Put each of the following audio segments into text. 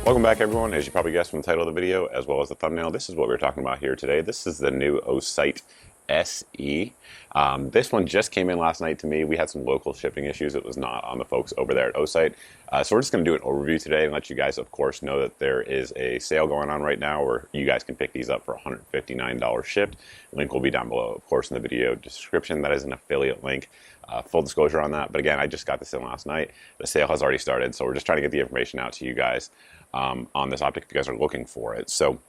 Welcome back, everyone. As you probably guessed from the title of the video as well as the thumbnail, this is what we're talking about here today. This is the new Osight SE. This one just came in last night to me. We had some local shipping issues. It was not on the folks over there at Osight. So we're just going to do an overview today and let you guys, of course, know that there is a sale going on right now where you guys can pick these up for $159 shipped. Link will be down below, of course, in the video description. That is an affiliate link. Full disclosure on that. But again, I just got this in last night. The sale has already started, so we're just trying to get the information out to you guys on this optic if you guys are looking for it. So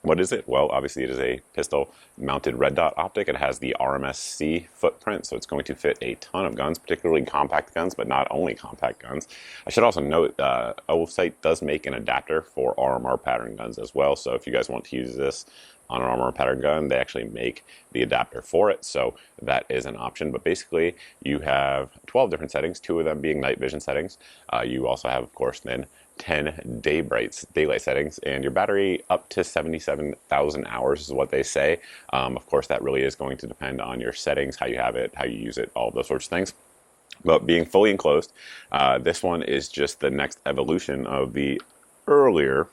what is it? Well, obviously it is a pistol mounted red dot optic. It has the RMSc footprint, so it's going to fit a ton of guns, particularly compact guns, but not only compact guns. I should also note Osight does make an adapter for RMR pattern guns as well, so if you guys want to use this on an RMR pattern gun, they actually make the adapter for it, so that is an option. But basically, you have 12 different settings, 2 of them being night vision settings. You also have, of course, then 10 daylight settings, and your battery up to 77,000 hours is what they say. Of course, that really is going to depend on your settings, how you have it, how you use it, all of those sorts of things. But being fully enclosed, this one is just the next evolution of the earlier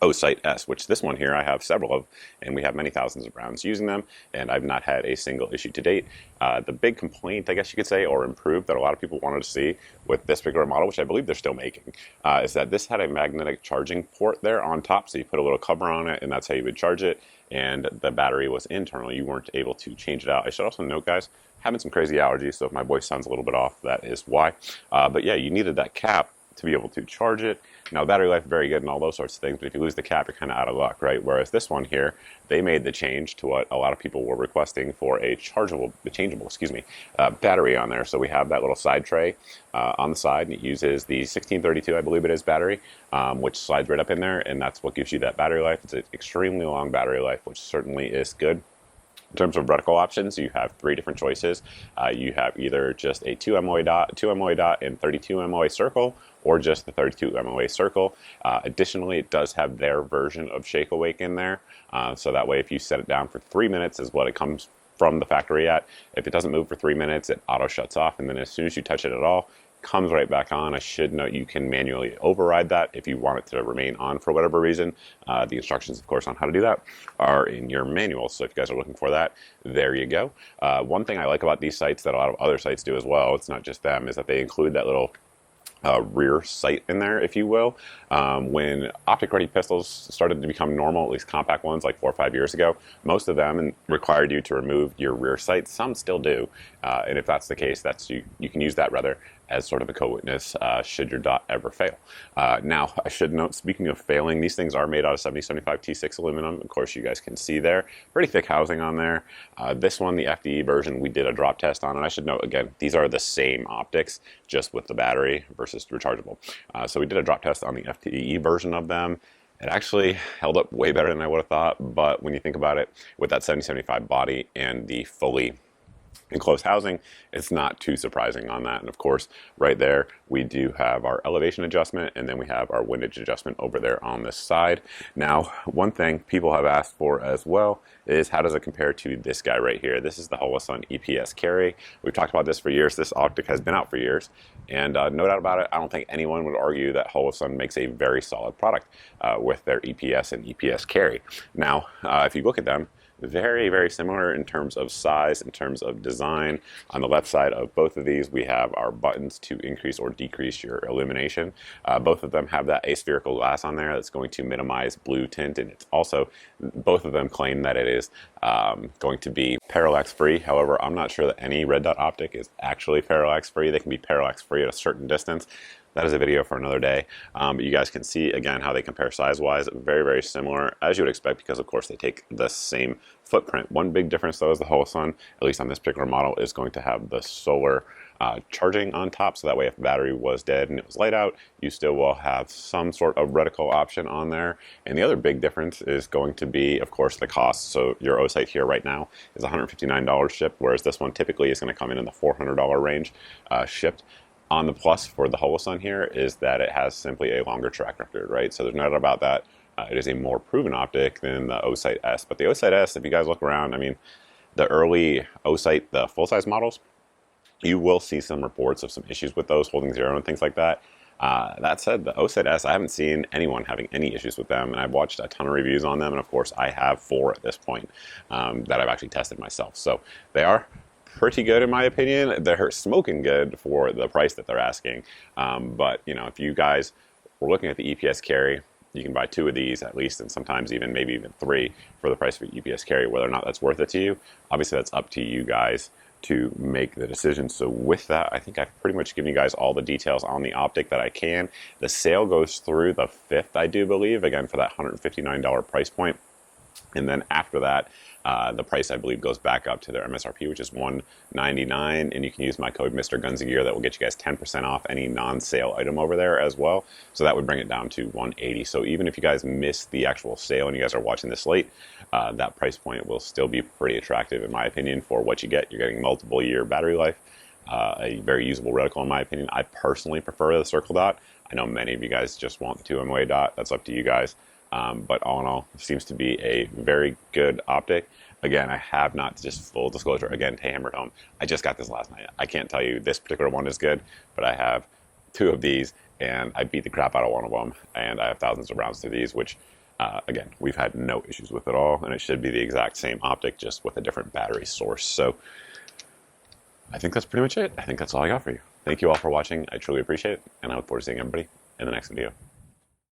Osight S, which this one here I have several of, and we have many thousands of rounds using them, and I've not had a single issue to date. The big complaint, I guess you could say, or improve, that a lot of people wanted to see with this particular model, which I believe they're still making, is that this had a magnetic charging port there on top, so you put a little cover on it, and that's how you would charge it, and the battery was internal. You weren't able to change it out. I should also note, guys, having some crazy allergies, so if my voice sounds a little bit off, that is why. But yeah, you needed that cap to be able to charge it. Now, battery life very good and all those sorts of things, but if you lose the cap, you're kind of out of luck, right? Whereas this one here, they made the change to what a lot of people were requesting for a changeable battery on there. So we have that little side tray on the side, and it uses the 1632, I believe it is, battery, which slides right up in there, and that's what gives you that battery life. It's an extremely long battery life, which certainly is good. In terms of reticle options, you have 3 different choices. You have either just a 2 MOA dot and 32 MOA circle, or just the 32 MOA circle. Additionally, it does have their version of Shake Awake in there, so that way if you set it down for 3 minutes is what it comes from the factory at. If it doesn't move for 3 minutes, it auto shuts off, and then as soon as you touch it at all, comes right back on. I should note you can manually override that if you want it to remain on for whatever reason. The instructions, of course, on how to do that are in your manual, so if you guys are looking for that, there you go. One thing I like about these sites that a lot of other sites do as well, it's not just them, is that they include that little rear sight in there, if you will. When optic-ready pistols started to become normal, at least compact ones, like 4 or 5 years ago, most of them required you to remove your rear sight. Some still do, and if that's the case, you can use that rather as sort of a co-witness should your dot ever fail. Now, I should note, speaking of failing, these things are made out of 7075 T6 aluminum. Of course, you guys can see there. Pretty thick housing on there. This one, the FDE version, we did a drop test on, and I should note, again, these are the same optics, just with the battery versus rechargeable. So we did a drop test on the FDE version of them. It actually held up way better than I would have thought, but when you think about it, with that 7075 body and the fully enclosed housing, it's not too surprising on that. And of course, right there, we do have our elevation adjustment, and then we have our windage adjustment over there on this side. Now, one thing people have asked for as well is how does it compare to this guy right here? This is the Holosun EPS carry. We've talked about this for years. This optic has been out for years, and no doubt about it, I don't think anyone would argue that Holosun makes a very solid product with their EPS and EPS carry. Now, if you look at them, very, very similar in terms of size, in terms of design. On the left side of both of these, we have our buttons to increase or decrease your illumination. Both of them have that aspherical glass on there that's going to minimize blue tint, and it's also, both of them claim that it is going to be parallax free. However, I'm not sure that any red dot optic is actually parallax free. They can be parallax free at a certain distance. That is a video for another day. But you guys can see, again, how they compare size-wise. Very, very similar, as you would expect, because, of course, they take the same footprint. One big difference, though, is the Holosun, at least on this particular model, is going to have the solar charging on top, so that way if the battery was dead and it was light out, you still will have some sort of reticle option on there. And the other big difference is going to be, of course, the cost. So your Osight here right now is $159 shipped, whereas this one typically is going to come in the $400 range shipped. On the plus for the Holosun here is that it has simply a longer track record, right? So there's no doubt about that. It is a more proven optic than the Osight S. But the Osight S, if you guys look around, I mean, the early Osight, the full-size models, you will see some reports of some issues with those holding zero and things like that. That said, the Osight S, I haven't seen anyone having any issues with them, and I've watched a ton of reviews on them, and of course I have 4 at this point that I've actually tested myself. So they are pretty good in my opinion. They're smoking good for the price that they're asking. But you know, if you guys were looking at the EPS carry, you can buy 2 of these at least, and sometimes maybe even 3 for the price of an EPS carry. Whether or not that's worth it to you, obviously that's up to you guys to make the decision. So with that, I think I've pretty much given you guys all the details on the Optic that I can. The sale goes through the 5th, I do believe, again for that $159 price point. And then after that, the price, I believe, goes back up to their MSRP, which is $199, and you can use my code Mr. Guns of Gear. That will get you guys 10% off any non-sale item over there as well. So that would bring it down to $180. So even if you guys miss the actual sale and you guys are watching this late, that price point will still be pretty attractive, in my opinion, for what you get. You're getting multiple year battery life, a very usable reticle, in my opinion. I personally prefer the circle dot. I know many of you guys just want the 2 MOA dot. That's up to you guys. But all in all, it seems to be a very good optic. Again, I have not, just full disclosure, again, to hammer it home, I just got this last night. I can't tell you this particular one is good, but I have 2 of these, and I beat the crap out of one of them, and I have thousands of rounds to these, which, again, we've had no issues with at all, and it should be the exact same optic, just with a different battery source. So I think that's pretty much it. I think that's all I got for you. Thank you all for watching. I truly appreciate it, and I look forward to seeing everybody in the next video.